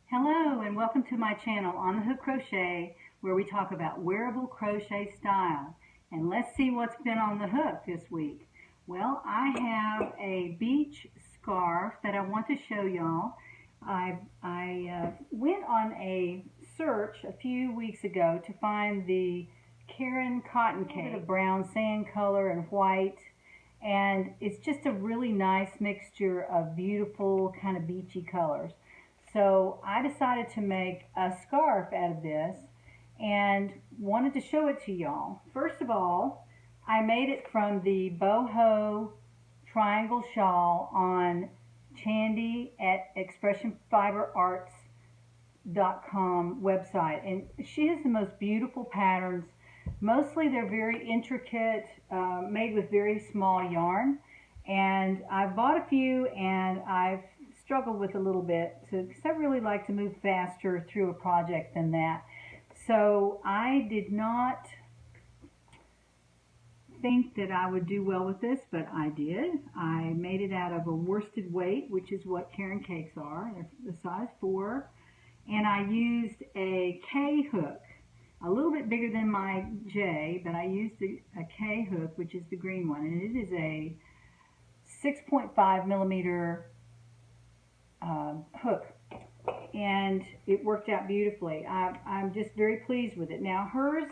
Hello and welcome to my channel on the Hook Crochet, where we talk about wearable crochet style. And let's see what's been on the hook this week. Well, I have a beach scarf that I want to show y'all. I went on a search a few weeks ago to find the Caron Cotton Cake, a brown sand color and white, and it's just a really nice mixture of beautiful kind of beachy colors. So I decided to make a scarf out of this and wanted to show it to y'all. First of all, I made it from the Boho triangle shawl on Chandi at expressionfiberarts.com website, and she has the most beautiful patterns. Mostly they're very intricate, made with very small yarn, and I've bought a few and I've struggled with a little bit because I really like to move faster through a project than that. So I did not think that I would do well with this, but I did. I made it out of a worsted weight, which is what Caron cakes are. They're the size 4, and I used a K hook, a little bit bigger than my J, but I used a K hook, which is the green one, and it is a 6.5 millimeter hook, and it worked out beautifully. I'm just very pleased with it. Now hers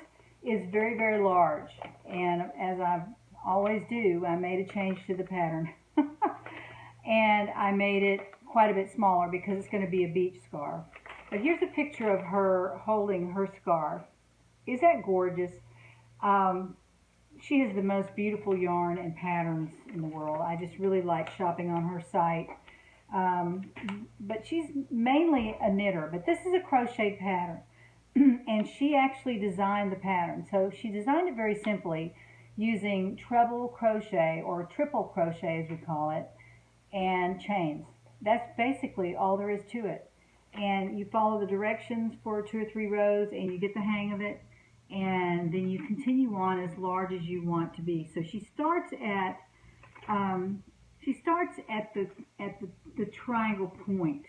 is very, very large, and as I always do, I made a change to the pattern and I made it quite a bit smaller because it's going to be a beach scarf. But here's a picture of her holding her scarf. Is that gorgeous? She has the most beautiful yarn and patterns in the world. I just really like shopping on her site. But she's mainly a knitter, but this is a crochet pattern and she actually designed the pattern. So she designed it very simply using treble crochet, or triple crochet as we call it, and chains. That's basically all there is to it, and you follow the directions for 2 or 3 rows and you get the hang of it, and then you continue on as large as you want to be. So she starts at the triangle point,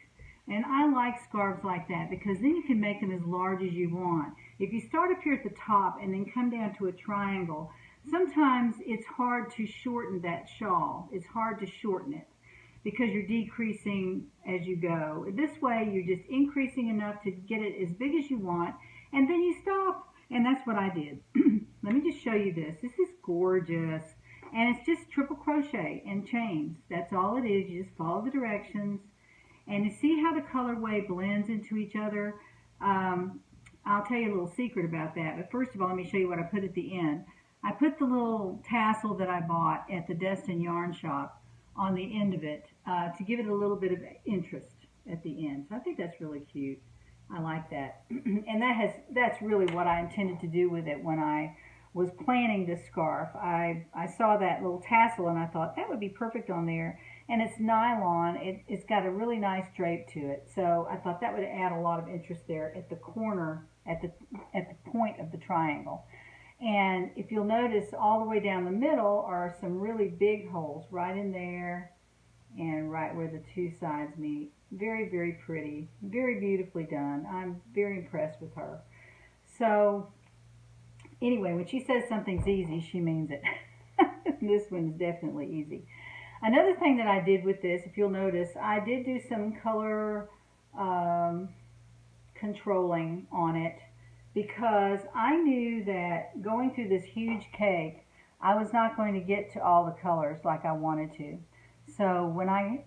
and I like scarves like that because then you can make them as large as you want. If you start up here at the top and then come down to a triangle, sometimes it's hard to shorten that shawl. It's hard to shorten it because you're decreasing as you go. This way you're just increasing enough to get it as big as you want, and then you stop, and that's what I did. Let me just show you this. This is gorgeous. And it's just triple crochet and chains. That's all it is. You just follow the directions. And you see how the colorway blends into each other? I'll tell you a little secret about that. But first of all, let me show you what I put at the end. I put the little tassel that I bought at the Destin Yarn Shop on the end of it to give it a little bit of interest at the end. So I think that's really cute. I like that. And that's really what I intended to do with it when I was planning this scarf. I saw that little tassel and I thought that would be perfect on there, and it's nylon. It's got a really nice drape to it, so I thought that would add a lot of interest there at the corner, at the point of the triangle. And if you'll notice, all the way down the middle are some really big holes right in there and right where the 2 sides meet. Very, very pretty, very beautifully done. I'm very impressed with her. So anyway, when she says something's easy, she means it. This one's definitely easy. Another thing that I did with this, if you'll notice, I did do some color controlling on it because I knew that going through this huge cake, I was not going to get to all the colors like I wanted to. So when I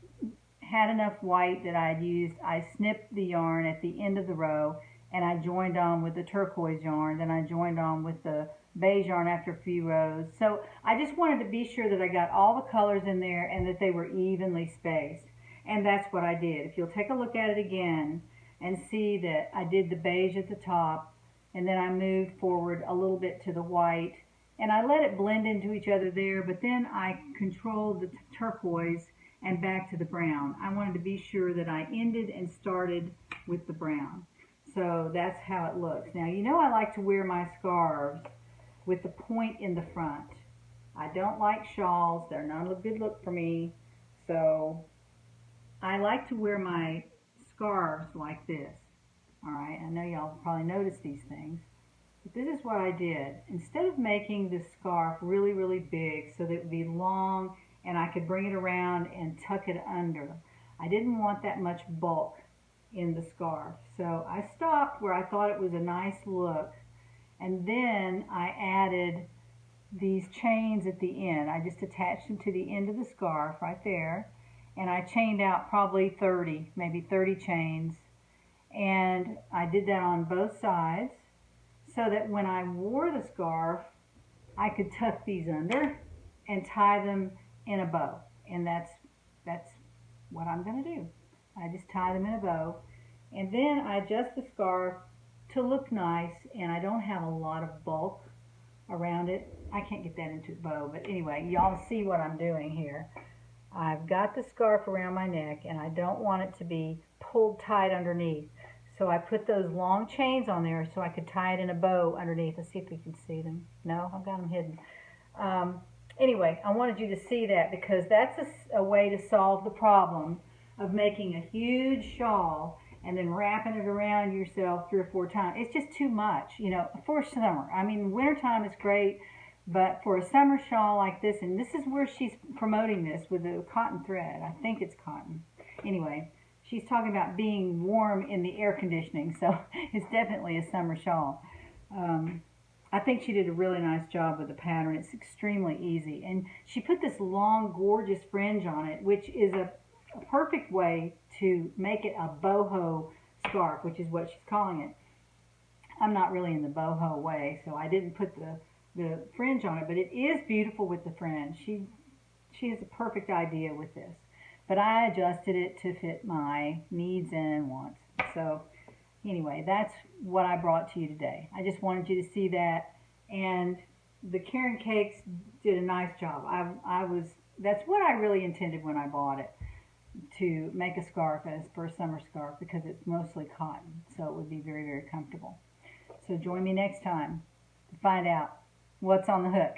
had enough white that I'd used, I snipped the yarn at the end of the row, and I joined on with the turquoise yarn, then I joined on with the beige yarn after a few rows. So I just wanted to be sure that I got all the colors in there and that they were evenly spaced. And that's what I did. If you'll take a look at it again and see that I did the beige at the top, and then I moved forward a little bit to the white, and I let it blend into each other there, but then I controlled the turquoise and back to the brown. I wanted to be sure that I ended and started with the brown. So that's how it looks. Now, you know I like to wear my scarves with the point in the front. I don't like shawls. They're not a good look for me. So I like to wear my scarves like this. All right, I know y'all probably noticed these things, but this is what I did. Instead of making the scarf really, really big so that it would be long and I could bring it around and tuck it under, I didn't want that much bulk in the scarf. So I stopped where I thought it was a nice look, and then I added these chains at the end. I just attached them to the end of the scarf right there, and I chained out probably 30, maybe 30 chains, and I did that on both sides so that when I wore the scarf I could tuck these under and tie them in a bow. And that's what I'm going to do. I just tie them in a bow, and then I adjust the scarf to look nice, and I don't have a lot of bulk around it. I can't get that into the bow, but anyway, y'all see what I'm doing here. I've got the scarf around my neck, and I don't want it to be pulled tight underneath. So I put those long chains on there so I could tie it in a bow underneath. Let's see if we can see them. No, I've got them hidden. Anyway, I wanted you to see that because that's a way to solve the problem of making a huge shawl and then wrapping it around yourself 3 or 4 times. It's just too much, you know, for summer. I mean, wintertime is great, but for a summer shawl like this, and this is where she's promoting this with the cotton thread. I think it's cotton. Anyway, she's talking about being warm in the air conditioning, so it's definitely a summer shawl. I think she did a really nice job with the pattern. It's extremely easy. And she put this long, gorgeous fringe on it, which is a perfect way to make it a boho scarf, which is what she's calling it. I'm not really in the boho way, so I didn't put the fringe on it, but it is beautiful with the fringe. She has a perfect idea with this. But I adjusted it to fit my needs and wants. So anyway, that's what I brought to you today. I just wanted you to see that, and the Caron Cakes did a nice job. That's what I really intended when I bought it, to make a scarf as for a summer scarf, because it's mostly cotton, so it would be very, very comfortable. So join me next time to find out what's on the hook.